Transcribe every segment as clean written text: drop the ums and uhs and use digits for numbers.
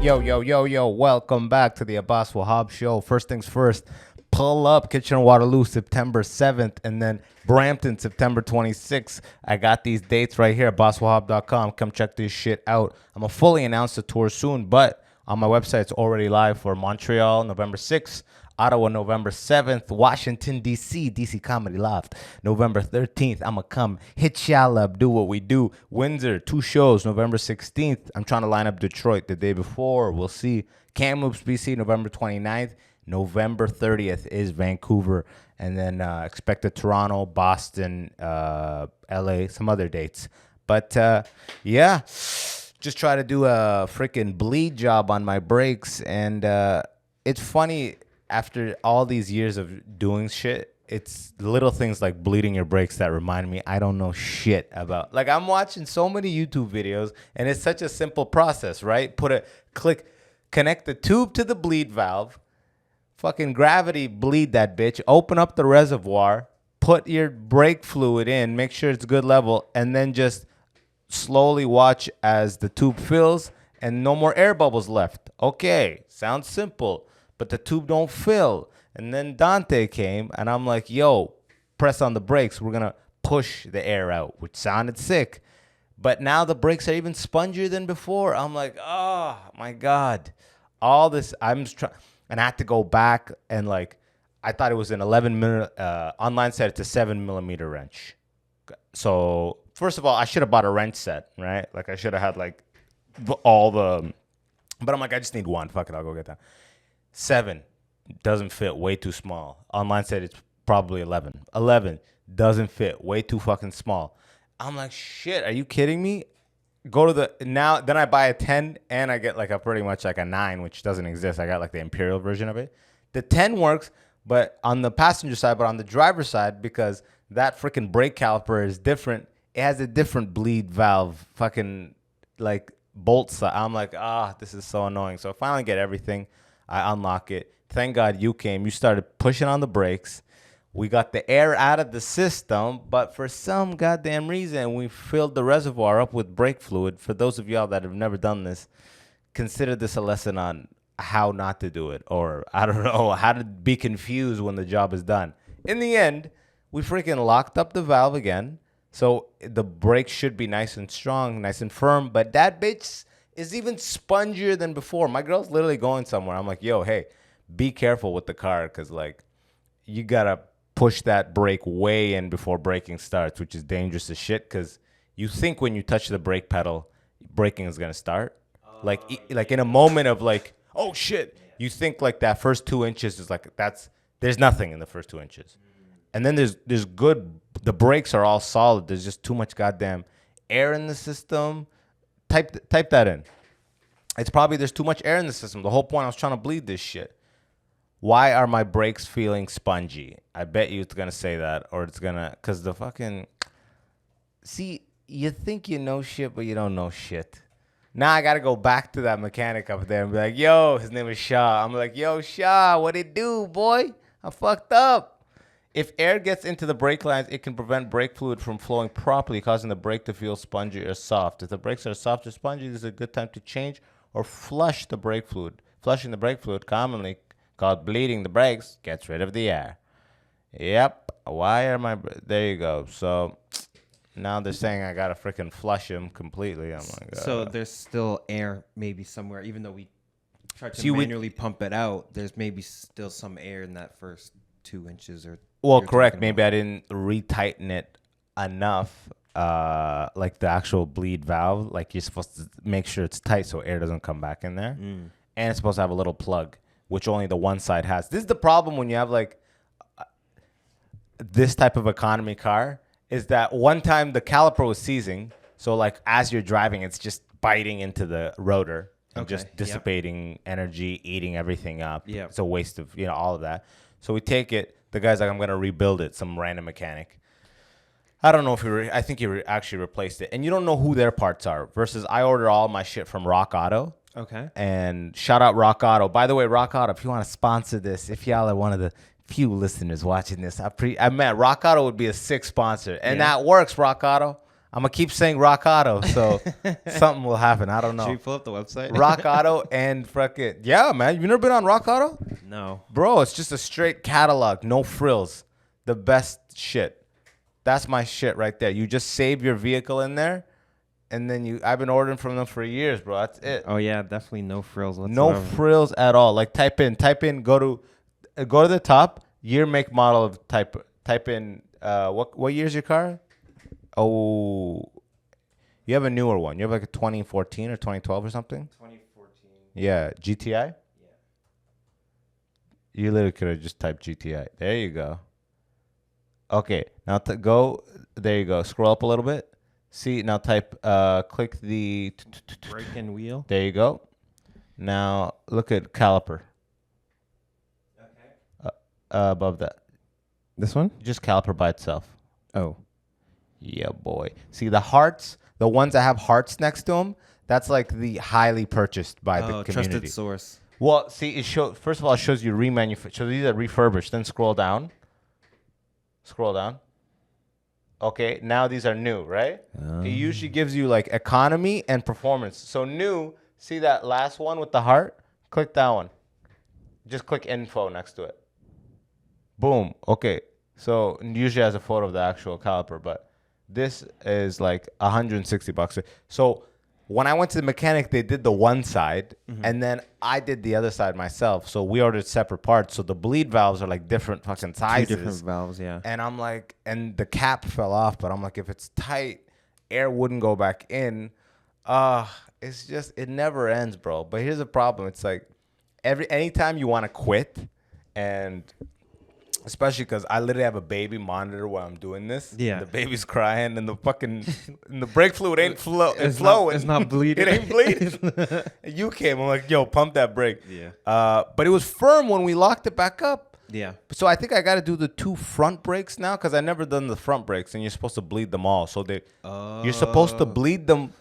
Yo, welcome back to the Abbas Wahab show. First things first, pull up Kitchener-Waterloo September 7th and then Brampton September 26th. I got these dates right here, abbaswahab.com. Come check this shit out. I'm going to fully announce the tour soon, but on my website, it's already live for Montreal, November 6th. Ottawa, November 7th. Washington, D.C., D.C. Comedy Loft, November 13th. I'm going to come hit y'all up, do what we do. Windsor, 2 shows, November 16th. I'm trying to line up Detroit the day before. We'll see. Kamloops, BC, November 29th. November 30th is Vancouver. And then expected Toronto, Boston, L.A., some other dates. But, yeah, just try to do a freaking bleed job on my brakes. And it's funny. After all these years of doing shit, it's little things like bleeding your brakes that remind me I don't know shit about. Like, I'm watching so many YouTube videos, and it's such a simple process, right? Connect the tube to the bleed valve, fucking gravity bleed that bitch, open up the reservoir, put your brake fluid in, make sure it's good level, and then just slowly watch as the tube fills and no more air bubbles left. Okay, sounds simple. But the tube don't fill. And then Dante came, and I'm like, yo, press on the brakes. We're going to push the air out, which sounded sick. But now the brakes are even spongier than before. I'm like, oh, my God. All this, and I had to go back, and, like, I thought it was an 11-millimeter, online said it's a 7-millimeter wrench. So, first of all, I should have bought a wrench set, right? Like, I should have had, like, all the, but I'm like, I just need one. Fuck it, I'll go get that. 7 doesn't fit, way too small. Online said it's probably 11. 11 doesn't fit, way too fucking small. I'm like, shit, are you kidding me? Then I buy a 10 and I get like pretty much like a 9, which doesn't exist. I got like the Imperial version of it. The 10 works, but on the passenger side, but on the driver's side, because that freaking brake caliper is different, it has a different bleed valve, fucking like bolt side. I'm like, this is so annoying. So I finally get everything. I unlock it. Thank God you came. You started pushing on the brakes. We got the air out of the system, but for some goddamn reason, we filled the reservoir up with brake fluid. For those of y'all that have never done this, consider this a lesson on how not to do it, or I don't know, how to be confused when the job is done. In the end, we freaking locked up the valve again, so the brake should be nice and strong, nice and firm, but that bitch is even spongier than before. My girl's literally going somewhere. I'm like, yo, hey, be careful with the car, because, like, you got to push that brake way in before braking starts, which is dangerous as shit, because you think when you touch the brake pedal, braking is going to start. Like in a moment of, like, oh, shit, you think, like, that first 2 inches is, like, there's nothing in the first 2 inches. And then there's the brakes are all solid. There's just too much goddamn air in the system. Type that in. It's probably there's too much air in the system. The whole point, I was trying to bleed this shit. Why are my brakes feeling spongy? I bet you it's going to say that, or it's going to, because the fucking, see, you think you know shit, but you don't know shit. Now I got to go back to that mechanic up there and be like, yo, his name is Shaw. I'm like, yo, Shaw, what it do, boy? I fucked up. If air gets into the brake lines, it can prevent brake fluid from flowing properly, causing the brake to feel spongy or soft. If the brakes are soft or spongy, this is a good time to change or flush the brake fluid. Flushing the brake fluid, commonly called bleeding the brakes, gets rid of the air. Yep. There you go. So now they're saying I got to freaking flush them completely. I'm like, so there's still air maybe somewhere, even though we tried to manually pump it out, there's maybe still some air in that first 2 inches or. Well, correct. Maybe I didn't retighten it enough, like the actual bleed valve. Like, you're supposed to make sure it's tight so air doesn't come back in there. And it's supposed to have a little plug, which only the one side has. This is the problem when you have, like, this type of economy car, is that one time the caliper was seizing. So, like, as you're driving, it's just biting into the rotor and just dissipating energy, eating everything up. Yeah. It's a waste of, all of that. So we take it. The guy's like, I'm going to rebuild it, some random mechanic. I don't know if I think he actually replaced it. And you don't know who their parts are. Versus I order all my shit from Rock Auto. Okay. And shout out Rock Auto. By the way, Rock Auto, if you want to sponsor this, if y'all are one of the few listeners watching this, I meant Rock Auto would be a sick sponsor. And that works, Rock Auto. I'm gonna keep saying Rock Auto, so something will happen. I don't know. Should we pull up the website? Rock Auto and fucking yeah, man. You never been on Rock Auto? No. Bro, it's just a straight catalog, no frills. The best shit. That's my shit right there. You just save your vehicle in there, and then I've been ordering from them for years, bro. That's it. Oh yeah, definitely no frills whatsoever. No frills at all. Like type in, go to the top, year, make, model of type in what year's your car? Oh, you have a newer one. You have like a 2014 or 2012 or something? 2014. Yeah, GTI? Yeah. You literally could have just typed GTI. There you go. Okay, now go. There you go. Scroll up a little bit. See, now click the brake and wheel. There you go. Now look at caliper. Okay. Above that. This one? Just caliper by itself. Oh. Yeah, boy. See the hearts, the ones that have hearts next to them, that's like the highly purchased by the community. Trusted source. Well, see, first of all, it shows you remanufactured. So these are refurbished. Then scroll down. Scroll down. Okay, now these are new, right? It usually gives you like economy and performance. So new, see that last one with the heart? Click that one. Just click info next to it. Boom. Okay. So usually has a photo of the actual caliper, but this is like $160. So when I went to the mechanic, they did the one side, and then I did the other side myself. So we ordered separate parts. So the bleed valves are like different fucking sizes. Two different valves, yeah. And I'm like, and the cap fell off, but I'm like, if it's tight, air wouldn't go back in. It's just, it never ends, bro. But here's the problem. It's like anytime you want to quit, and especially because I literally have a baby monitor while I'm doing this. Yeah. The baby's crying and the brake fluid ain't flowing. It's not bleeding. It ain't bleeding. You came. I'm like, yo, pump that brake. Yeah. But it was firm when we locked it back up. Yeah. So I think I got to do the 2 front brakes now because I never done the front brakes, and you're supposed to bleed them all. So you're supposed to bleed them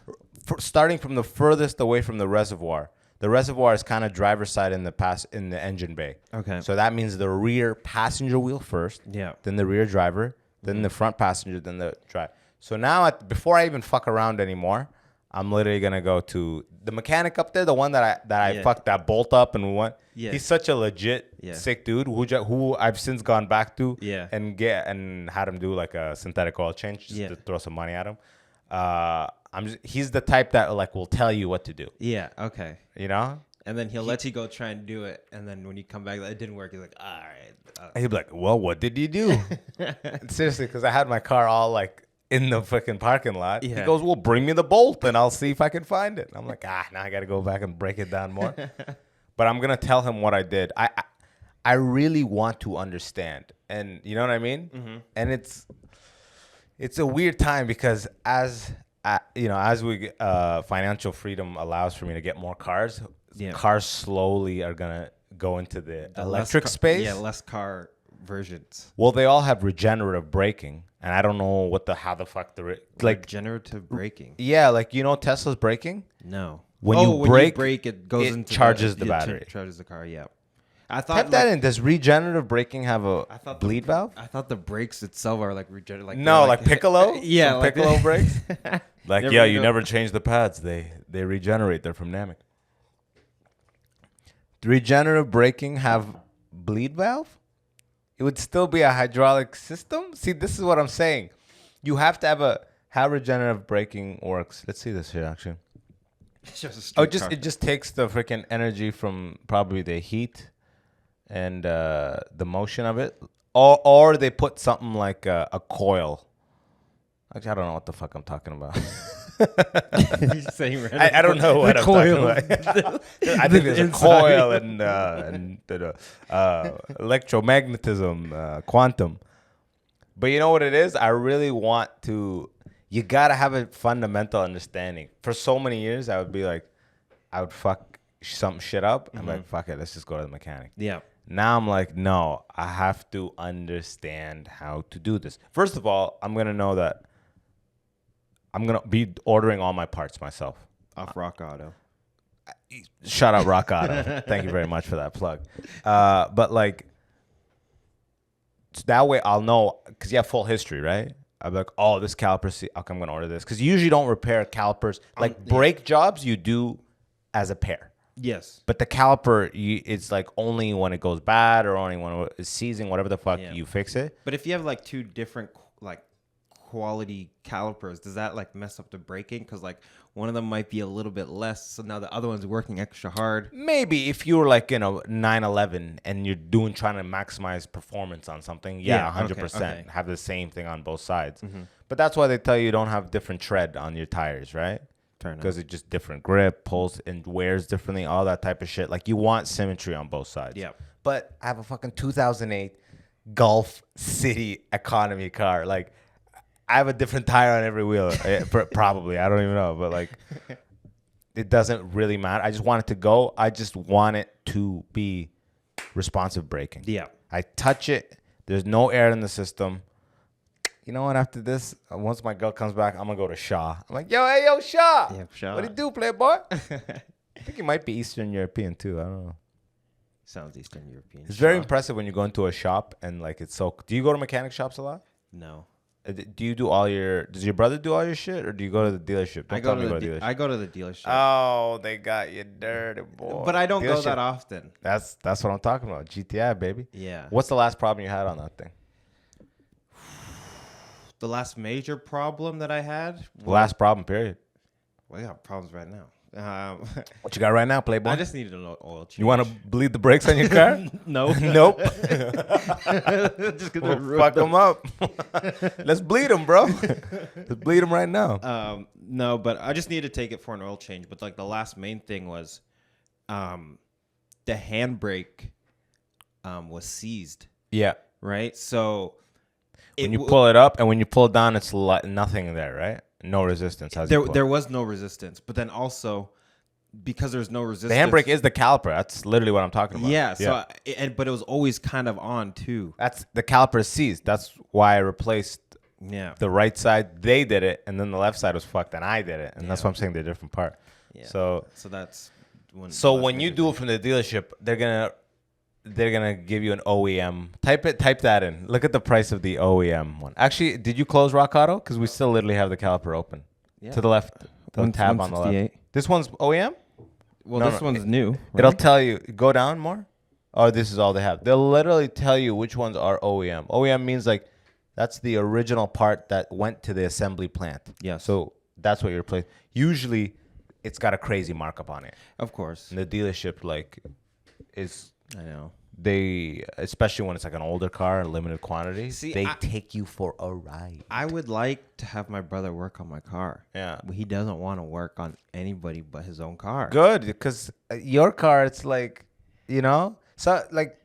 starting from the furthest away from the reservoir. The reservoir is kind of driver's side in the engine bay. Okay. So that means the rear passenger wheel first. Yeah. Then the rear driver. Then the front passenger. Then the drive. So now, before I even fuck around anymore, I'm literally gonna go to the mechanic up there, the one that I fucked that bolt up and we went. Yeah. He's such a legit sick dude who I've since gone back to. Yeah. And had him do like a synthetic oil change just to throw some money at him. He's the type that like will tell you what to do. Yeah. Okay. You know. And then he'll let you go try and do it. And then when you come back, it didn't work. He's like, all right. He'd be like, well, what did you do? Seriously, because I had my car all like in the fucking parking lot. Yeah. He goes, well, bring me the bolt and I'll see if I can find it. I'm like, now I got to go back and break it down more. But I'm going to tell him what I did. I really want to understand. And you know what I mean? Mm-hmm. And it's a weird time because as we financial freedom allows for me to get more cars, cars slowly are going to go into the electric space. Yeah, less car versions. Well, they all have regenerative braking, and I don't know how the fuck regenerative braking. Yeah, like Tesla's braking. No. When you brake, it goes into charges the battery. Charges the car. Yeah. I thought type that in. Does regenerative braking have a bleed valve? I thought the brakes itself are like regenerative. Like Piccolo. Yeah, like Piccolo brakes. Like you know. never change the pads. They regenerate. They're from Namek. Regenerative braking have bleed valve? It would still be a hydraulic system? See, this is what I'm saying. You have to have how regenerative braking works. Let's see this here, actually. It just takes the freaking energy from probably the heat and the motion of it. Or they put something like a coil. Actually, I don't know what the fuck I'm talking about. I don't know what I'm talking about. I think there's a coil and electromagnetism, quantum. But you know what it is? I really want to. You gotta have a fundamental understanding. For so many years, I would fuck some shit up. I'm like, fuck it, let's just go to the mechanic. Yeah. Now I'm like, no, I have to understand how to do this. First of all, I'm gonna know that I'm gonna be ordering all my parts myself. Off Rock Auto. Shout out Rock Auto. Thank you very much for that plug. But like, that way I'll know, because you have full history, right? I'd be like, oh, this caliper, okay, I'm going to order this. Because you usually don't repair calipers. Like brake jobs, you do as a pair. Yes. But the caliper, it's like only when it goes bad or only when it's seizing, whatever the fuck, you fix it. But if you have like two different like quality calipers, does that like mess up the braking? Because like one of them might be a little bit less, so now the other one's working extra hard. Maybe if you were like 911 and you're trying to maximize performance on something, 100%. Okay. Have the same thing on both sides. But that's why they tell you don't have different tread on your tires, right? Because it's just different grip, pulls, and wears differently, all that type of shit. Like, you want symmetry on both sides. Yeah. But I have a fucking 2008 Gulf City economy car. Like, I have a different tire on every wheel. Probably. I don't even know. But, like, it doesn't really matter. I just want it to go. I just want it to be responsive braking. Yeah. I touch it. There's no air in the system. You know what? After this, once my girl comes back, I'm going to go to Shaw. I'm like, yo, Shaw. Yeah, Shaw. What do you do, playboy? I think he might be Eastern European, too. I don't know. Sounds Eastern European. It's very impressive when you go into a shop and, like, it's so... Do you go to mechanic shops a lot? No. Do you do all your... Does your brother do all your shit, or do you go to the dealership? I go to the dealership. Oh, they got you dirty, boy. But I don't go that often. That's what I'm talking about. GTI, baby. Yeah. What's the last problem you had on that thing? The last major problem that I had. Last problem, period. Well, I got problems right now. What you got right now, playboy? I just needed an oil change. You want to bleed the brakes on your car? No. Nope. Just gonna fuck them up. Let's bleed them, bro. Let's bleed them right now. No, but I just needed to take it for an oil change. But like the last main thing was, the handbrake, was seized. Yeah. Right. So when you pull it up and when you pull it down, it's nothing there, right? No resistance. There was no resistance, but then also because there's no resistance, the handbrake is the caliper. That's literally what I'm talking about. Yeah. So, but it was always kind of on too. That's the caliper is seized. That's why I replaced. Yeah. The right side, they did it, and then the left side was fucked, and I did it, and that's why I'm saying they're a different part. Yeah. So that's when you do it from the dealership, they're gonna give you an OEM. Type that in. Look at the price of the OEM one. Actually, did you close Rock Auto? Because we still literally have the caliper open. Yeah. To the left, the tab on the left. This one's OEM? Well, this one's new. Right? It'll tell you. Go down more. Oh, this is all they have. They'll literally tell you which ones are OEM. OEM means like that's the original part that went to the assembly plant. Yeah. So that's what you're replacing. Usually, it's got a crazy markup on it. Of course. And the dealership is. I know. They, especially when it's like an older car, limited quantity, they take you for a ride. I would like to have my brother work on my car. Yeah. But he doesn't want to work on anybody but his own car. Good, because your car, it's like, so like,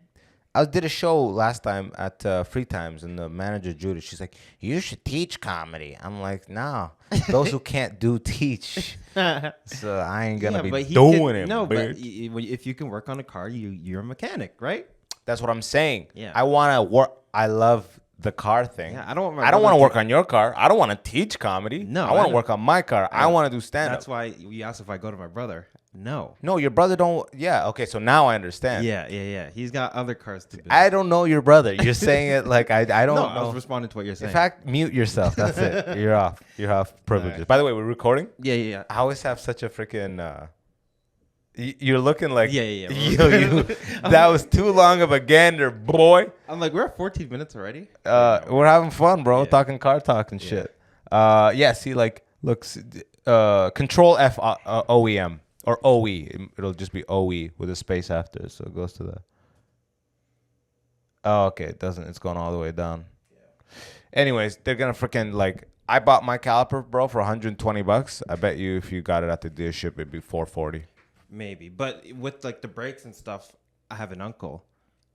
I did a show last time at Free Times, and the manager, Judith, she's like, you should teach comedy. I'm like, no, those who can't do teach. So I ain't going to be doing it. No, but if you can work on a car, you're a mechanic, right? That's what I'm saying. Yeah. I want to work. I love the car thing. Yeah, I don't want to work on your car. I don't want to teach comedy. No, I want to work on my car. I want to do stand-up. That's why you asked if I go to my brother. No, your brother don't. Yeah, okay. So now I understand. Yeah. He's got other cars to do. I don't know your brother. You're saying it like I don't know. I was responding to what you're saying. In fact, mute yourself. That's it. You're off. You have privileges. Right. By the way, we're recording. Yeah. I always have such a freaking. You're looking like that was too long of a gander, boy. I'm like, we're at 14 minutes already. We're having fun, bro. Talking car talk and shit. See, like, looks Control F OEM or OE. It'll just be OE with a space after, so it goes to the. Oh, okay. It doesn't. It's going all the way down. Yeah. Anyways, they're gonna freaking like. I bought my caliper, bro, for $120. I bet you if you got it at the dealership, it'd be $440. Maybe, but with like the brakes and stuff, I have an uncle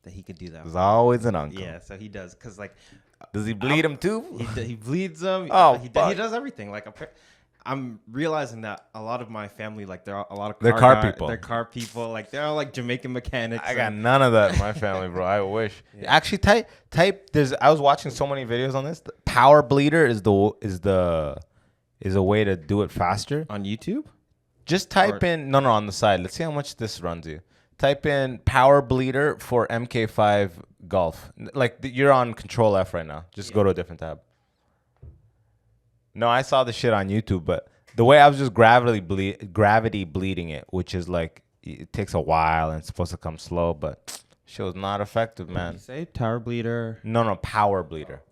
that he could do that. There's always an uncle. Yeah, so he does. Cause like, does he bleed him too? He bleeds them. Oh, he does everything. Like, I'm realizing that a lot of my family, like, they're a lot of they're car people. They're car people. Like, they're all like Jamaican mechanics. I got none of that in my family, bro. I wish. Yeah. Actually, type. I was watching so many videos on this. The power bleeder is a way to do it faster on YouTube. Just type in on the side. Let's see how much this runs you. Type in power bleeder for MK5 Golf. Like you're on Control F right now. Just go to a different tab. No, I saw the shit on YouTube, but the way I was just gravity bleeding it, which is like it takes a while and it's supposed to come slow, but shit was not effective, man. You say tower bleeder? No, power bleeder.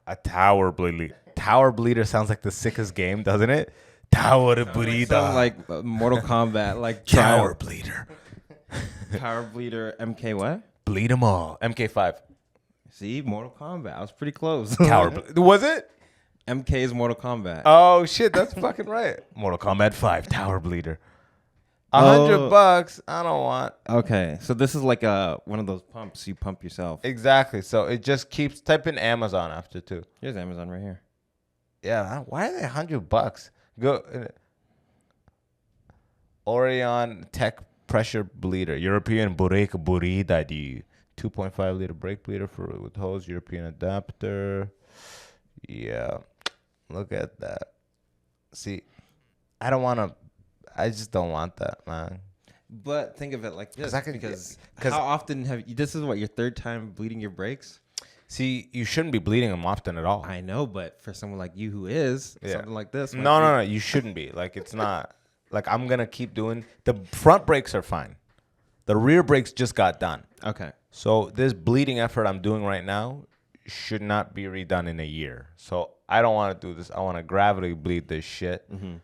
A tower bleeder. Tower bleeder sounds like the sickest game, doesn't it? Tower bleeder. Sounds like Mortal Kombat, like tower bleeder. Tower bleeder. MK what? Bleed them all. MK5. See, Mortal Kombat. I was pretty close. Was it? MK is Mortal Kombat. Oh shit, that's fucking right. Mortal Kombat 5 Tower Bleeder. $100. I don't want. Okay, so this is like one of those pumps you pump yourself. Exactly. So it just keeps type in Amazon after too. Here's Amazon right here. Yeah. Why are they $100? Go. Orion Tech Pressure Bleeder. European brake bleeder. 2.5 liter brake bleeder with hose. European adapter. Yeah. Look at that. See, I just don't want that, man. But think of it like this, because how how often have you? This is what, your third time bleeding your brakes? See, you shouldn't be bleeding them often at all. I know, but for someone like you who is, something like this. No, you shouldn't be. Like, it's not. Like, I'm gonna keep doing. The front brakes are fine. The rear brakes just got done. Okay. So this bleeding effort I'm doing right now should not be redone in a year. So I don't want to do this. I want to gravity bleed this shit. Mm-hmm.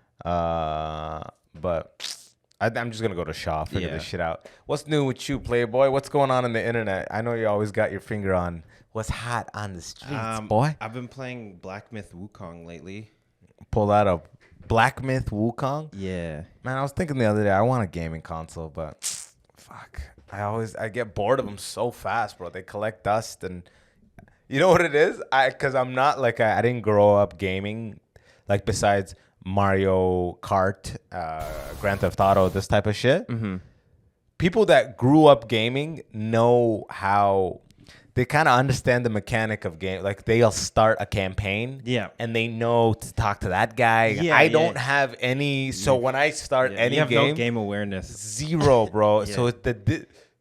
But I'm just gonna go to Shaw, figure this shit out. What's new with you, Playboy? What's going on the internet? I know you always got your finger on what's hot on the streets, boy. I've been playing Black Myth Wukong lately. Pull that up. Black Myth Wukong? Yeah. Man, I was thinking the other day I want a gaming console, but fuck. I get bored of them so fast, bro. They collect dust, and you know what it is? Because I'm not like I didn't grow up gaming, like besides Mario Kart, Grand Theft Auto, this type of shit. Mm-hmm. People that grew up gaming know how they kind of understand the mechanic of game. Like they'll start a campaign, and they know to talk to that guy. I don't have any. So when I start any you have game, no game awareness, zero, bro. So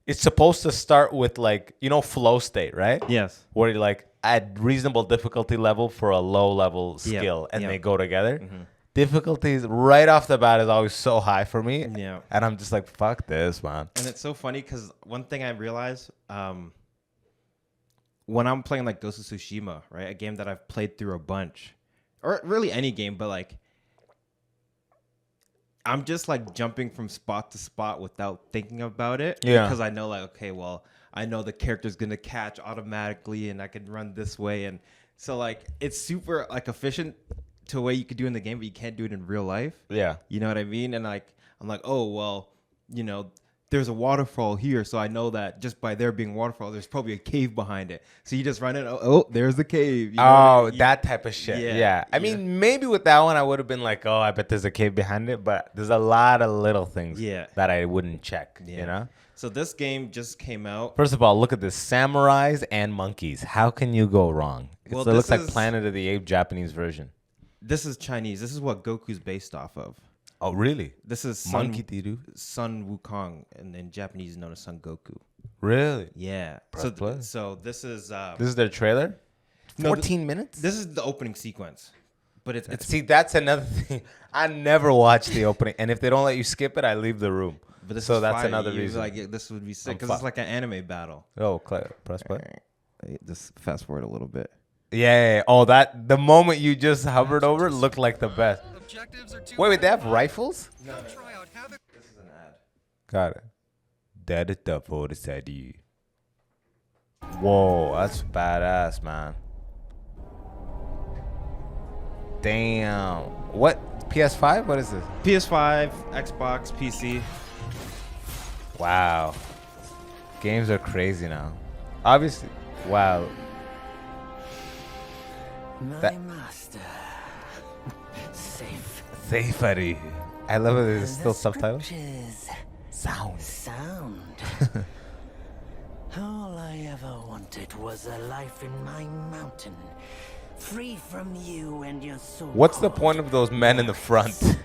it's supposed to start with like flow state, right? Yes. Where you like add reasonable difficulty level for a low level skill, and they go together. Mm-hmm. Difficulties right off the bat is always so high for me. Yeah. And I'm just like, fuck this, man. And it's so funny because one thing I realized, when I'm playing like Ghost of Tsushima, right, a game that I've played through a bunch, or really any game, but like I'm just like jumping from spot to spot without thinking about it. Yeah. Because I know like, okay, well, I know the character's gonna catch automatically, and I can run this way, and so like it's super like efficient to a way you could do in the game, but you can't do it in real life. Yeah. You know what I mean? And like I'm like, oh well, there's a waterfall here, so I know that just by there being waterfall, there's probably a cave behind it. So you just run in. Oh, there's the cave. You know that type of shit. Yeah. I mean, maybe with that one, I would have been like, oh, I bet there's a cave behind it. But there's a lot of little things that I wouldn't check, you know? So this game just came out. First of all, look at this. Samurais and monkeys. How can you go wrong? Well, it looks like Planet of the Apes Japanese version. This is Chinese. This is what Goku's based off of. Oh, really? This is Sun Wukong, and in Japanese known as Son Goku. Really? Yeah. So this is this is their trailer? 14 minutes? This is the opening sequence. But it's see, that's another thing. I never watch the opening, and if they don't let you skip it, I leave the room. But so that's another reason. Like this would be sick because it's like an anime battle. Oh, press play. Just fast forward a little bit. Yeah. Oh, the moment you just hovered over looked like the best. Wait, they have rifles? No. This is an ad. Got it. That is the photo said you. Whoa, that's badass, man. Damn. What? PS5? What is this? PS5, Xbox, PC. Wow. Games are crazy now. Obviously. Wow. My master. Safe, Ari. I love it. There's still subtitles. Sound. All I ever wanted was a life in my mountain, free from you and your soul. What's the point of those men in the front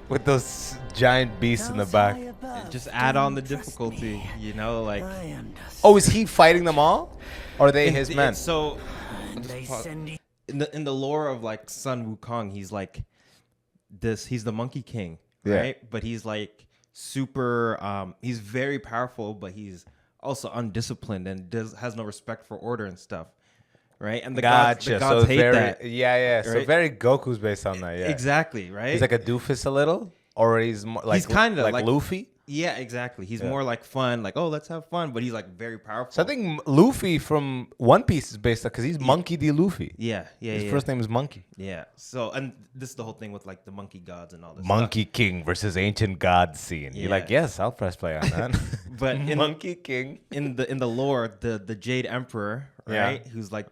with those giant beasts in the back? Just add on the difficulty, like. Oh, is he fighting them all? Or are they his men? So in the lore of like Sun Wukong, he's like this. He's the Monkey King, Yeah. right? But he's like super. He's very powerful, but he's also undisciplined and has no respect for order and stuff, right? And the gods so hate very, that. Yeah. So right? very Goku's based on that. Yeah. Exactly, right? He's like a doofus a little, or he's more like He's kinda like like- Luffy. Yeah, exactly. He's more like fun, like, oh, let's have fun, but he's like very powerful. So I think Luffy from One Piece is based on because he's Monkey D. Luffy. yeah. His first name is Monkey. Yeah. So, and this is the whole thing with like the monkey gods and all this Monkey King versus Ancient God scene. You're like, Yeah. yes, I'll press play on that. But in- Monkey King. in the lore, the Jade Emperor, Yeah. right? Who's like,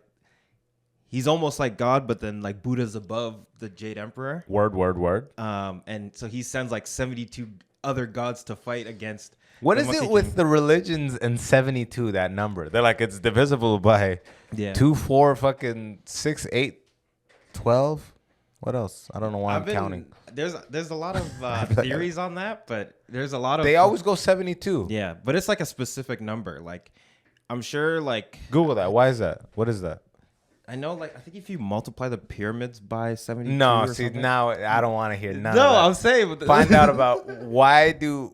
he's almost like God, but then like Buddha's above the Jade Emperor. Word. And so he sends like 72 other gods to fight against. What the is Monkey it with King. the religions and 72, that number? They're like, it's divisible by Yeah. 2, 4, fucking 6, 8, 12. What else? I don't know why I'm counting. There's a lot of theories on that, but there's a lot of. They always go 72. Yeah, but it's like a specific number. Like, I'm sure, like, Google that. Why is that? What is that? I know, like, I think if you multiply the pyramids by 72. No, or see, something- now I don't want to hear none No, of that. I'm saying. But Find out about why do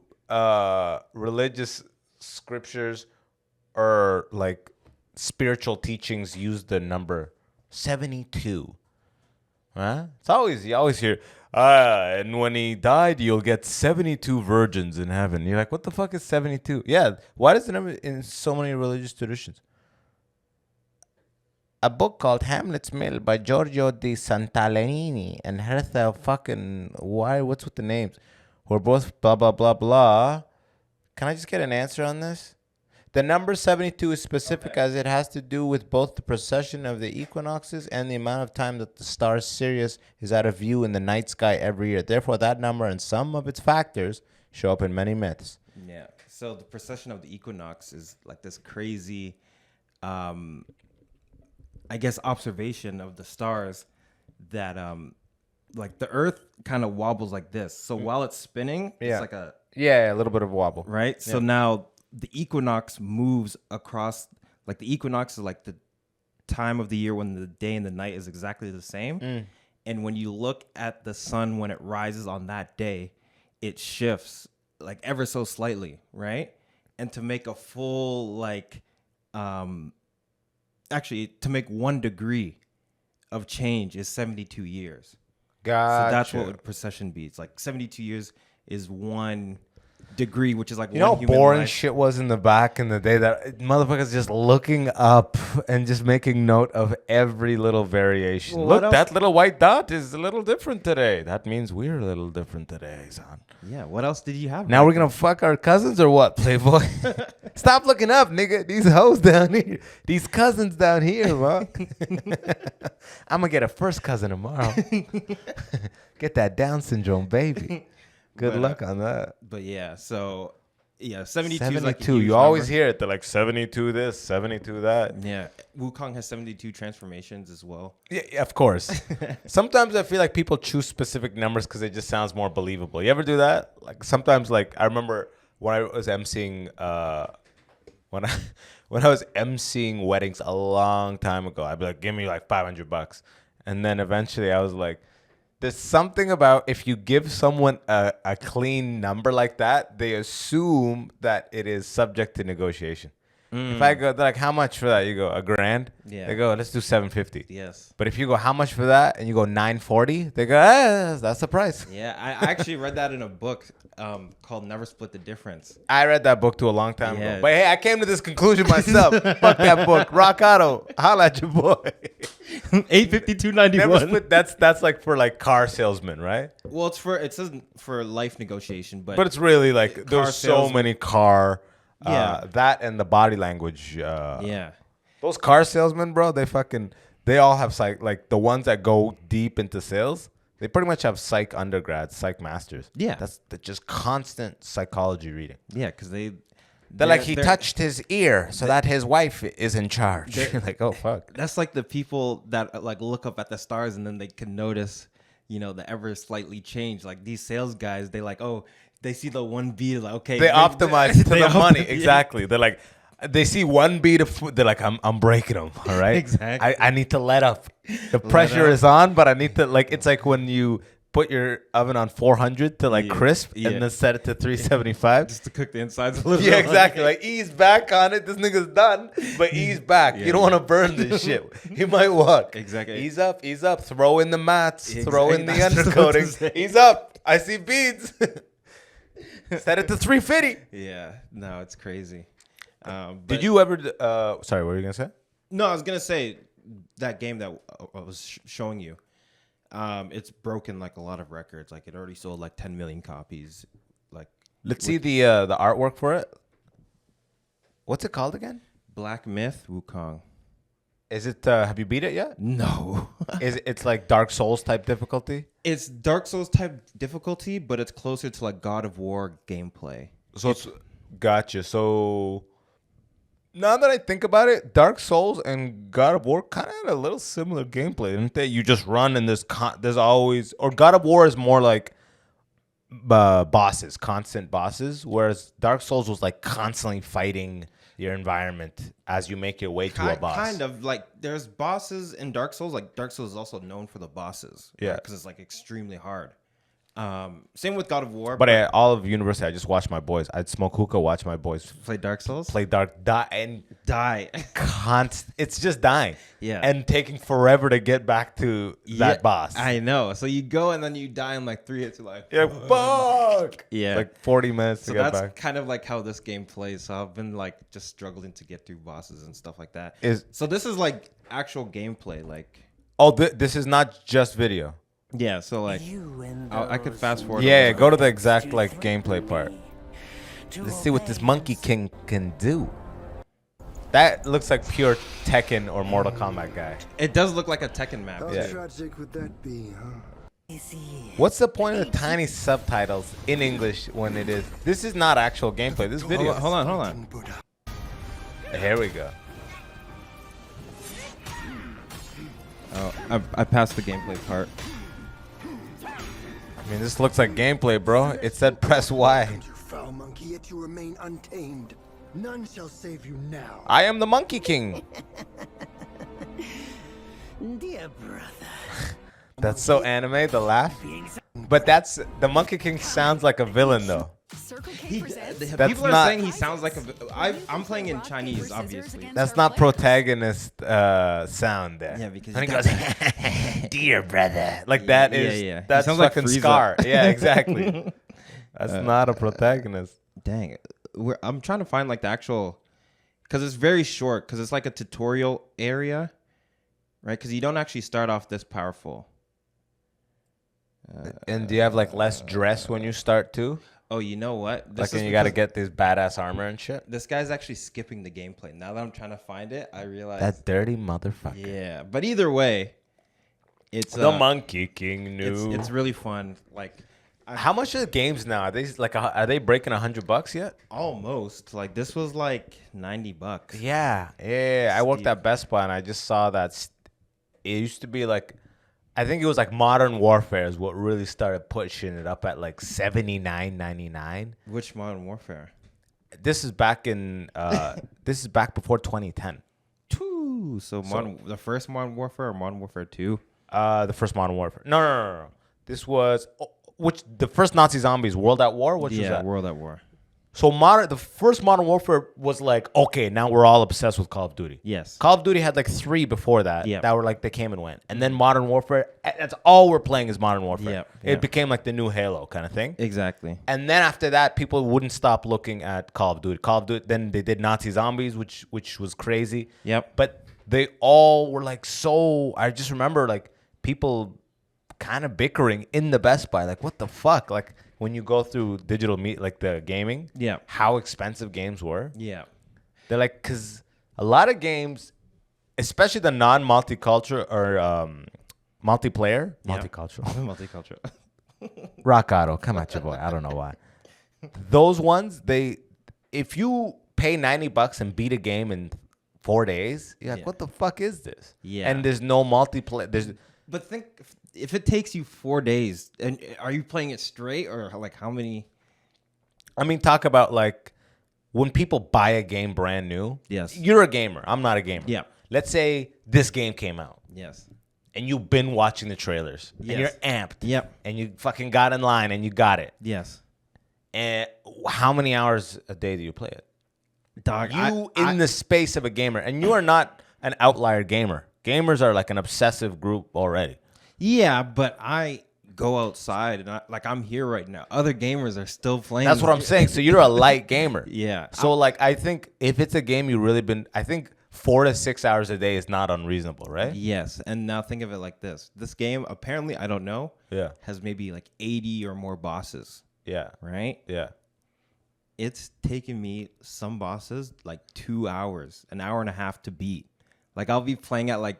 religious scriptures or like spiritual teachings use the number 72. Huh? It's always, you always hear, and when he died, you'll get 72 virgins in heaven. You're like, what the fuck is 72? Yeah, why does the number in so many religious traditions? A book called Hamlet's Mill by Giorgio di Santalini and Hertha fucking, what's with the names? Who are both blah, blah, blah, blah. Can I just get an answer on this? The number 72 is specific as it has to do with both the precession of the equinoxes and the amount of time that the star Sirius is out of view in the night sky every year. Therefore, that number and some of its factors show up in many myths. Yeah. So the precession of the equinox is like this crazy, I guess, observation of the stars that, like the Earth kind of wobbles like this. So while it's spinning, Yeah. it's like a Yeah, a little bit of wobble. right. So now the equinox moves across. Like the equinox is like the time of the year when the day and the night is exactly the same. And when you look at the sun when it rises on that day, it shifts like ever so slightly, right? And to make a full like actually to make 1 degree of change is 72 years. Gotcha. So that's what would precession be. It's like 72 years is 1 degree, which is like You know one how human boring life. shit was in the back in the day that motherfuckers just looking up and just making note of every little variation. Well, what Look, else? that little white dot is a little different today. That means we're a little different today, son. Yeah, what else did you have? Now we're gonna fuck our cousins or what, Playboy? Stop looking up, nigga. These hoes down here. These cousins down here, man. I'm gonna get a first cousin tomorrow. Get that Down syndrome, baby. Good But, luck on that. But yeah, so yeah, 72 is 72. like a huge You always number. hear it. They're like 72 this, 72 that. Yeah, Wukong has 72 transformations as well. Yeah, of course. Sometimes I feel like people choose specific numbers because it just sounds more believable. You ever do that? Like sometimes, like I remember when I was emceeing, when I was emceeing weddings a long time ago, I'd be like, "Give me like $500," and then eventually I was like, there's something about if you give someone a clean number like that, they assume that it is subject to negotiation. If I go, they're like, how much for that? You go, $1,000? Yeah. They go, let's do $750. Yes. But if you go, how much for that? And you go, $940, they go, that's the price. Yeah, I actually read that in a book called Never Split the Difference. I read that book too a long time Yeah. ago. But hey, I came to this conclusion myself. Fuck that book. Rock Auto. Holla at your boy. 852.91. Never split. That's like for like car salesmen, right? Well, it says for life negotiation, but But it's really like Car there's so salesman. many car. Yeah. That and the body language. yeah. Those car salesmen, bro, they all have like the ones that go deep into sales. They pretty much have psych undergrads, psych masters. Yeah. That's just constant psychology reading. Yeah, because They're like, he touched his ear so that his wife is in charge. Like, oh, fuck. That's like the people that like look up at the stars and then they can notice, the ever slightly change. Like these sales guys, they like, oh, they see the one beat, like, okay. They optimize to the money. Yeah. Exactly. They're like, They see one beat of food, they're like, I'm breaking them, all right? Exactly. I need to let up. The pressure is on, but I need to, like, it's like when you put your oven on 400 to, like, crisp and then set it to 375. Just to cook the insides a little Yeah, bit. exactly. Like, ease back on it. This nigga's done, but ease back. You don't want to burn this shit. You might walk. Exactly. Ease up. Throw in the mats. Throw in the That's what I was undercoating. about to say. Ease up. I see beads. Set it to 350. Yeah. No, it's crazy. But Did you ever? Sorry, what were you gonna say? No, I was gonna say that game that I was showing you. It's broken like a lot of records. Like it already sold like 10 million copies. Like Let's see the artwork for it. What's it called again? Black Myth Wukong. Is it? Have you beat it yet? No. It's like Dark Souls type difficulty? It's Dark Souls type difficulty, but it's closer to like God of War gameplay. So it's gotcha. So now that I think about it, Dark Souls and God of War kind of had a little similar gameplay, didn't they? You just run and there's always, or God of War is more like bosses, constant bosses, whereas Dark Souls was like constantly fighting your environment as you make your way to a boss. Kind of like there's bosses in Dark Souls. Like Dark Souls is also known for the bosses. Yeah. Because it's like extremely hard. Same with God of War. But at all of university, I just watched my boys. I'd smoke hookah, watch my boys play Dark Souls. play die and Die. it's just dying. Yeah. And taking forever to get back to that boss. I know. So you go and then you die in like 3 hits. You're like, Yeah, fuck. Yeah. Like 40 minutes so to get that's back. kind of like how this game plays. So I've been like just struggling to get through bosses and stuff like that. So this is like actual gameplay. Like, This is not just video. yeah. So like, I could fast forward. Yeah, go to the exact like gameplay part. Let's see what this Monkey King can do. That looks like pure Tekken or Mortal Kombat guy. It does look like a Tekken map. How Yeah. tragic would that be, huh? What's the point of the tiny subtitles in English when it is? This is not actual gameplay. This video. Hold on. Here we go. Oh, I passed the gameplay part. I mean, this looks like gameplay, bro. It said press Y. You foul monkey, yet you remain untamed. None shall save you now. I am the Monkey King. Dear brother. That's so anime, the laugh. But that's the Monkey King sounds like a villain though. Circle K presents. People are not- saying he sounds like I'm playing in Chinese, obviously. That's not protagonist sound there. Yeah, because and he you goes, "Dear brother," like that is yeah. He that's sounds like fucking Frieza. Scar. Yeah, exactly. That's not a protagonist. Dang, I'm trying to find like the actual, because it's very short. Because it's like a tutorial area, right? Because you don't actually start off this powerful. And do you have like less dress when you start too? Oh, you know what? Like, and you got to because get this badass armor and shit. This guy's actually skipping the gameplay. Now that I'm trying to find it, I realize. That dirty motherfucker. Yeah, but either way, it's The Monkey King knew. It's really fun. Like How much are the games now? Are they like are they breaking $100 yet? almost like this was like $90. Yeah. I worked Steep. at Best Buy and I just saw that it used to be like, I think it was like Modern Warfare is what really started pushing it up at like $79.99. Which Modern Warfare? This is back in this is back before 2010. So the first Modern Warfare or Modern Warfare 2? The first Modern Warfare. No. This was the first Nazi Zombies World at War. Which was that? World at War. So the first Modern Warfare was like, okay, now we're all obsessed with Call of Duty. Yes. Call of Duty had like 3 before that Yep. that were like they came and went. And then Modern Warfare, that's all we're playing is Modern Warfare. Yep. It became like the new Halo kind of thing. Exactly. And then after that, people wouldn't stop looking at Call of Duty. Call of Duty, then they did Nazi Zombies, which was crazy. Yep. But they all were like so, I just remember like people kind of bickering in the Best Buy. Like, what the fuck? Like, when you go through digital like the gaming, Yeah. how expensive games were. Yeah. They're like, because a lot of games, especially the non-multicultural or multiplayer, multicultural, Multicultural. Rock Auto, come at your boy. I don't know why. Those ones, if you pay $90 and beat a game in 4 days, you're like, Yeah. what the fuck is this? Yeah. And there's no multiplayer. But think if it takes you 4 days, and are you playing it straight or like how many? I mean, talk about like when people buy a game brand new, Yes. you're a gamer. I'm not a gamer. Yeah. Let's say this game came out Yes. and you've been watching the trailers and Yes. you're amped. Yep. And you fucking got in line and you got it. Yes. And how many hours a day do you play it? Dog, You in the space of a gamer, and you are not an outlier gamer. Gamers are like an obsessive group already. Yeah, but I go outside and I'm here right now. Other gamers are still playing. That's what I'm saying. So you're a light gamer. Yeah. So like I think if it's a game you really been, I think 4 to 6 hours a day is not unreasonable, right? Yes, and now think of it like this: this game apparently, I don't know, Yeah. has maybe like 80 or more bosses, Yeah. right? Yeah. It's taken me some bosses like 2 hours, an hour and a half to beat. Like I'll be playing at like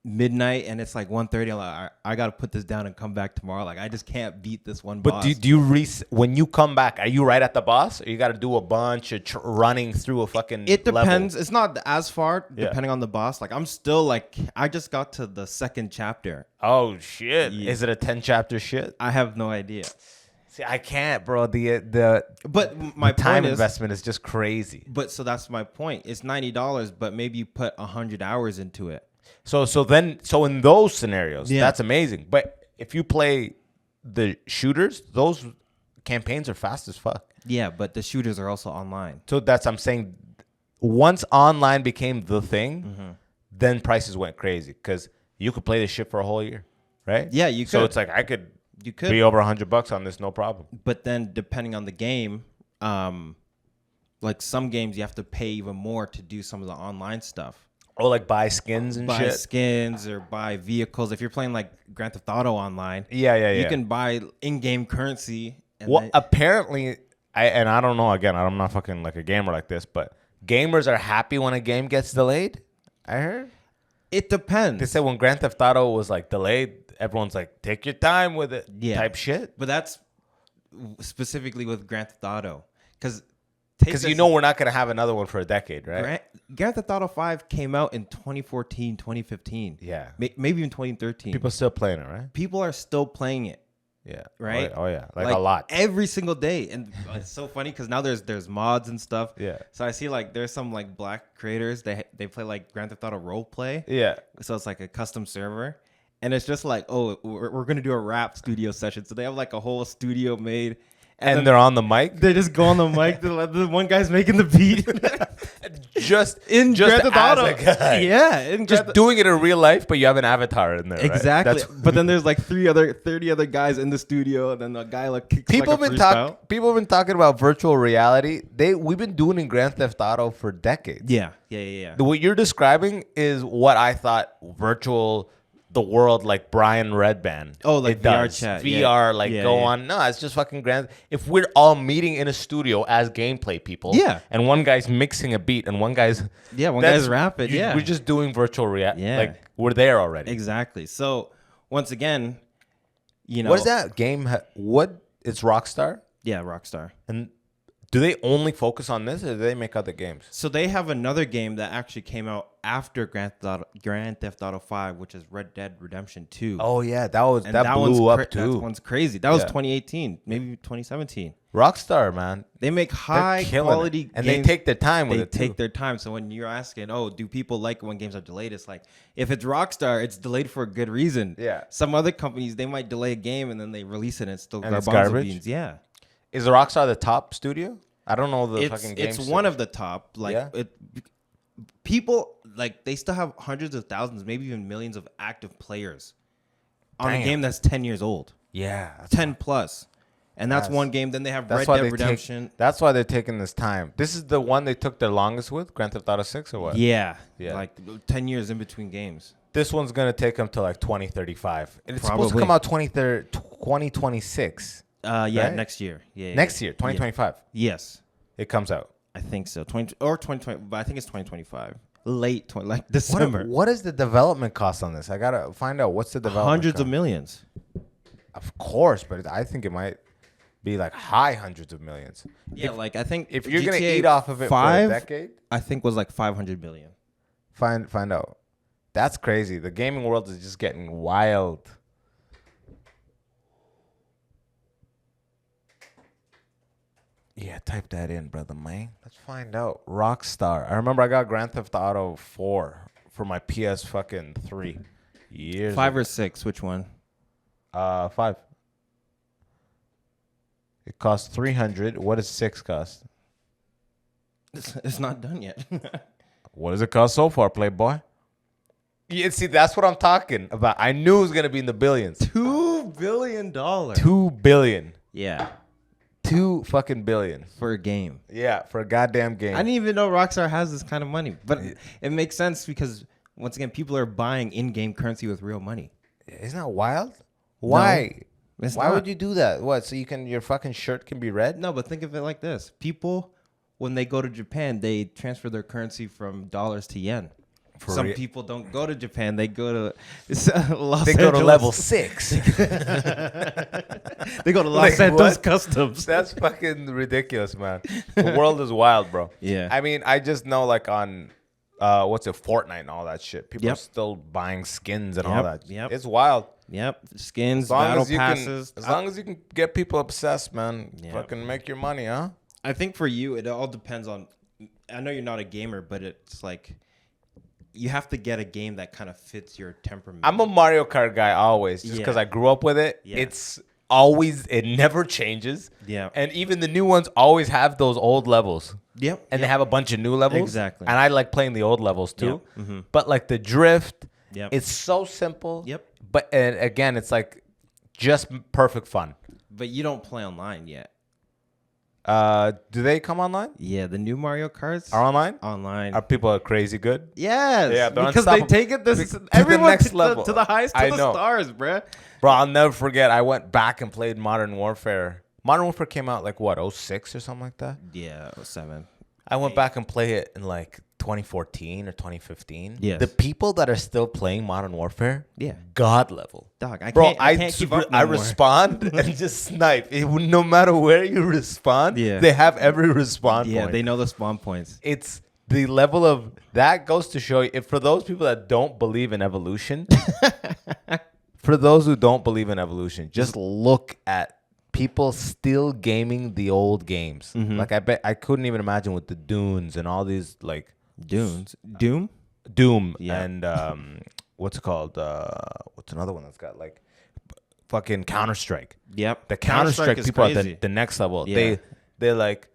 midnight and it's like 1:30. I'm like, I got to put this down and come back tomorrow. Like I just can't beat this one But boss. do you when you come back, are you right at the boss, or you got to do a bunch of running through a fucking? It depends. level? It's not as far Yeah. depending on the boss. Like I'm still like I just got to the second chapter. Oh shit! Yeah. Is it a 10 chapter shit? I have no idea. See, I can't, bro. The But my time point is, investment is just crazy. but so that's my point. It's $90, but maybe you put 100 hours into it. So in those scenarios, Yeah. that's amazing. But if you play the shooters, those campaigns are fast as fuck. Yeah, but the shooters are also online. So I'm saying, once online became the thing, Mm-hmm. then prices went crazy because you could play this shit for a whole year, right? Yeah, you So could. it's like I could You could. be over $100 on this, no problem. But then depending on the game, like some games you have to pay even more to do some of the online stuff. Or like buy skins and Buy shit. skins or buy vehicles. If you're playing like Grand Theft Auto online, Yeah. you can buy in-game currency. And Well, then- apparently, I don't know. Again, I'm not fucking like a gamer like this, but gamers are happy when a game gets delayed. I heard it depends. they said when Grand Theft Auto was like delayed, everyone's like, "Take your time with it," Yeah. type shit. But that's specifically with Grand Theft Auto. Because you know we're not gonna have another one for a decade, right? Grand Theft Auto 5 came out in 2014, 2015. Yeah. Maybe even 2013. People still playing it, right? People are still playing it. Yeah. Right? Oh yeah. Like a lot. Every single day. And it's so funny because now there's mods and stuff. Yeah. So I see like there's some like black creators. They play like Grand Theft Auto role play. Yeah. So it's like a custom server. And it's just like, oh, we're going to do a rap studio session. So they have like a whole studio made. And then they're on the mic. they just go on the mic. The one guy's making the beat. just in just Grand Theft as Auto. a guy. Yeah. In Just Grand doing it in real life, but you have an avatar in there. right? Exactly. That's- But then there's like 30 other guys in the studio, and then the guy like kicks People like have a been freestyle. People have been talking about virtual reality. We've been doing in Grand Theft Auto for decades. Yeah. What you're describing is what I thought the world like Brian Redband. Oh, like it VR does. chat. VR, Yeah. like Yeah, go yeah. on. No, it's just fucking grand. If we're all meeting in a studio as gameplay people, Yeah. and one guy's mixing a beat and one guy's One that's- guy's rapping. Yeah. we're just doing virtual reality. Yeah. Like we're there already. Exactly. So once again, you know, What is that game? What it's Rockstar, Yeah, Rockstar. and do they only focus on this, or do they make other games? So they have another game that actually came out after Grand Theft Auto 5, which is Red Dead Redemption 2. Oh yeah, that and blew up That too. one's crazy. That was Yeah. 2018, maybe 2017. Rockstar, man. They make They're high killing quality it. And games. they take their time with They it take too. their time. So when you're asking, oh, do people like when games are delayed? It's like, if it's Rockstar, it's delayed for a good reason. Yeah. Some other companies, they might delay a game and then they release it and it's still And it's garbanzo garbage? beans. Yeah. Is Rockstar the top studio? I don't know the fucking game. It's one of the top. Like Yeah? people like they still have hundreds of thousands, maybe even millions of active players on Damn. a game that's 10 years old, Yeah, 10 plus. And that's That's- one game. Then they have that's Red why Dead they Redemption. That's why they're taking this time. This is the one they took their longest with, Grand Theft Auto 6 or what? Yeah. Yeah. Like 10 years in between games. This one's gonna take them to like 2035. And it's supposed to Probably. come out 2026. Yeah, Right? next year. Yeah. Next year, 2025. Yes. It comes out. I think so. 2020, but I think it's 2025. Late 20, like December. What is the development cost on this? I gotta find out what's the development. Hundreds of cost. millions. Of course, but I think it might be like high hundreds of millions. Yeah, like I think If you're gonna GTA eat off of it 5, for a decade, I think was like 500 million. find out. That's crazy. The gaming world is just getting wild. Yeah, type that in, brother man. Let's find out. Rockstar. I remember I got Grand Theft Auto 4 for my PS fucking 3 years. 5 ago. or 6? Which one? 5. It costs 300. What does 6 cost? It's not done yet. What does it cost so far, Playboy? Yeah, see, that's what I'm talking about. I knew it was gonna be in the billions. $2 billion. 2 billion. Yeah, 2 fucking billion. for a game. Yeah, for a goddamn game. I didn't even know Rockstar has this kind of money, but it makes sense because once again, people are buying in-game currency with real money. Isn't that wild? Why? It's Why not. would you do that? What? So your fucking shirt can be red? No, but think of it like this: people, when they go to Japan, they transfer their currency from dollars to yen. Some people don't go to Japan; they go to Los They Angeles. go to level 6. They go to Los Like, Angeles what? Customs. That's fucking ridiculous, man. The world is wild, bro. Yeah. I mean, I just know like on Fortnite and all that shit. People Yep. are still buying skins and all that. Yep. It's wild. Yep, skins, As long battle as you passes. can, as long as you can get people obsessed, man. Yeah. Fucking make your money, huh? I think for you, it all depends on. I know you're not a gamer, but it's like you have to get a game that kind of fits your temperament. I'm a Mario Kart guy always, just because Yeah. I grew up with it. Yeah. It's always, it never changes. Yeah. And even the new ones always have those old levels. Yep. And they have a bunch of new levels. Exactly. And I like playing the old levels too. Yep. Mhm. But like the drift, Yep. it's so simple. Yep. But and again, it's like just perfect fun. But you don't play online yet. Do they come online? Yeah, the new Mario Karts Are online? online. Are people crazy good? Yes. Yeah, they're because they unstoppable. take it To the everyone next to level. to the highest, to I the know. stars, bruh. Bro, I'll never forget. I went back and played Modern Warfare. Modern Warfare came out like what, 06 or something like that? Yeah, 7. I went back and played it in like 2014 or 2015. Yes. The people that are still playing Modern Warfare, Yeah. God level. Dog, I Bro, can't keep up no I more. respond and just snipe. No matter where you respond, Yeah. they have every respawn Yeah, point. they know the spawn points. It's the level of that goes to show you. If for those people that don't believe in evolution, for those who don't believe in evolution, just look at people still gaming the old games. Mm-hmm. Like I couldn't even imagine with the Dunes and all these like Dunes. Doom? Doom Yeah. and what's it called? What's another one that's got like fucking Counter-Strike? Yep. The Counter-Strike is people at crazy. the next level. Yeah. They like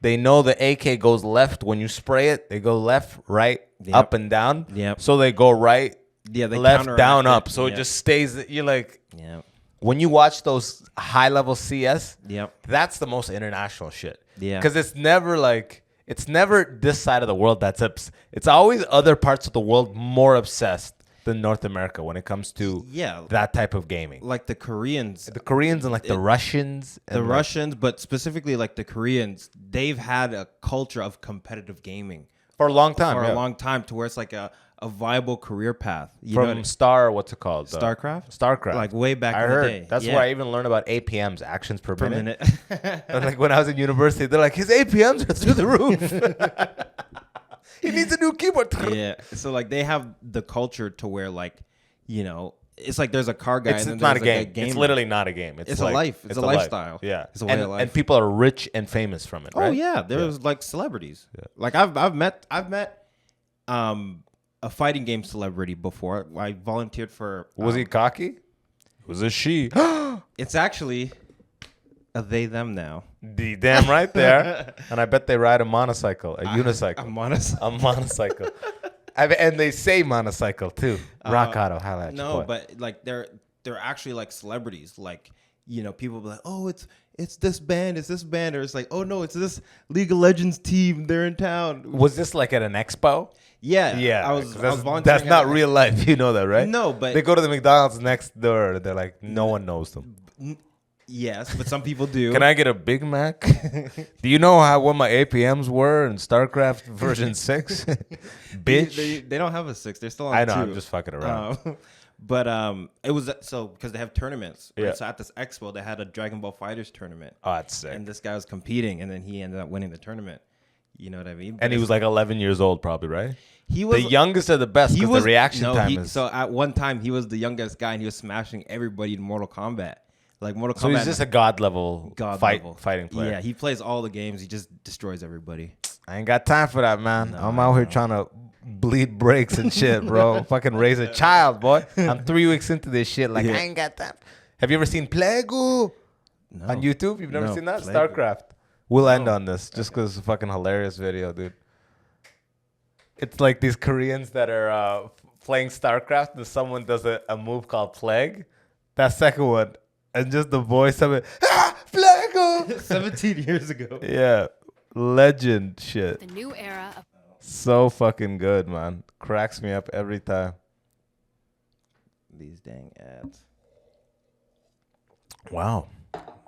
they know the AK goes left when you spray it. They go left, right, Yep. up and down. Yep. So they go right, Yeah, they left, counteract down, it. up. So Yep. it just stays. You're like Yep. when you watch those high level CS. Yep. That's the most international shit. Yeah. Because it's never this side of the world that's it's always other parts of the world more obsessed than North America when it comes to Yeah. that type of gaming. Like the Koreans. The Koreans and like the Russians. And The like- Russians, but specifically like the Koreans, they've had a culture of competitive gaming for a long time. for yeah. a long time to where it's like a viable career path. You know From what what's it called? StarCraft? StarCraft. Like way back I in heard. the day. That's Yeah. where I even learned about APMs, actions per per minute. minute. And like when I was in university, they're like, his APMs are through the roof. He needs a new keyboard. Yeah. So like they have the culture to where like, you know, it's like there's a car guy It's and then not a there's, like, game. gamer. It's literally not a game. It's a like, life. It's a lifestyle. Yeah. It's a way of life. And people are rich and famous from it, Oh right? yeah, there's like celebrities. Like I've met a fighting game celebrity before. I volunteered for. Was he cocky? Was it she? It's actually a they them now. The damn right there. And I bet they ride a motorcycle, a unicycle. I'm honest. A motorcycle. And they say motorcycle too. Rock Auto, highlight. No, but like they're actually like celebrities. Like, you know, people be like, oh, it's this band, or it's like, oh no, it's this League of Legends team. They're in town. was this like at an expo? Yeah, Yeah, I was 'cause that's, volunteering. that's not at- real life. You know that, right? No, but- they go to the McDonald's next door. They're like, no one knows them. Yes, but some people do. Can I get a Big Mac? Do you know what my APMs were in StarCraft version 6? Bitch. They don't have a 6. They're still on I know. 2. I'm just fucking around. But it was so because they have tournaments. Right? Yeah. So at this expo, they had a Dragon Ball Fighters tournament, Oh, that's sick. and this guy was competing, and then he ended up winning the tournament. You know what I mean? But And he was like 11 years old, probably, right? he was The youngest are the best because the reaction time is. So at one time, he was the youngest guy, and he was smashing everybody in Mortal Kombat. Like Mortal Kombat. So he's just a god level fighting player. Yeah, he plays all the games. He just destroys everybody. I ain't got time for that, man. I'm out here trying to bleed brakes and shit, bro. Fucking raise a child, boy. I'm 3 weeks into this shit. Like, I ain't got time. Have you ever seen Plegu on YouTube? You've never seen that? Plegu. StarCraft. We'll end on this just because it's a fucking hilarious video, dude. It's like these Koreans that are playing StarCraft and someone does a move called Plague. That second one. And just the voice of it. Plegu! 17 years ago. Yeah. Legend shit. The new era of So fucking good, man. Cracks me up every time. These dang ads. Wow.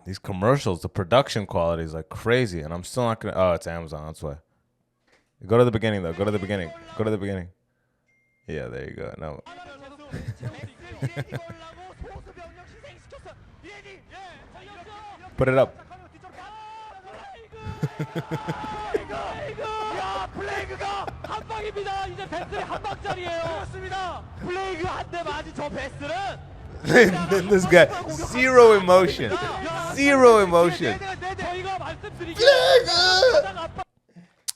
These commercials, the production quality is like crazy. And I'm still not going to. Oh, it's Amazon. That's why. Go to the beginning, though. Go to the beginning. Go to the beginning. Yeah, there you go. No. Put it up. 야, 플레이그가 한 방입니다. 이제 베스는 한 방짜리예요. 그렇습니다. 플레이그 한 대 맞은 저 베스는 Then this guy, zero emotion. Zero emotion. 저희가 말씀드리기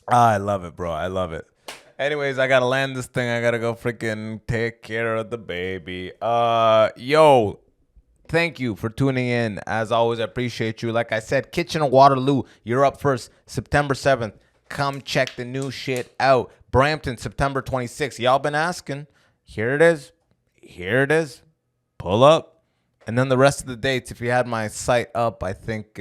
I love it, bro. I love it. Anyways, I gotta land this thing. I gotta go freaking take care of the baby. Yo, thank you for tuning in. As always, I appreciate you. Like I said, Kitchener Waterloo, you're up first, September 7th. Come check the new shit out. Brampton, September 26th. Y'all been asking. Here it is. Here it is. Pull up. And then the rest of the dates, if you had my site up, I think,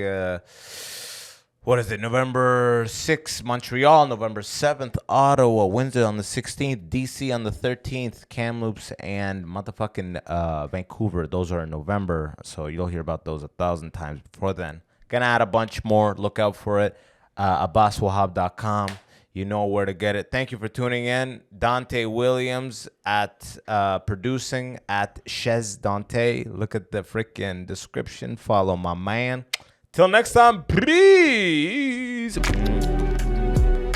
what is it? November 6th, Montreal. November 7th, Ottawa. Windsor on the 16th. DC on the 13th. Kamloops and motherfucking Vancouver. Those are in November. So you'll hear about those 1,000 times before then. Gonna add a bunch more. Look out for it. AbbasWahab.com. You know where to get it. Thank you for tuning in. Dante Williams at producing at Chez Dante. Look at the freaking description. Follow my man. Till next time, peace.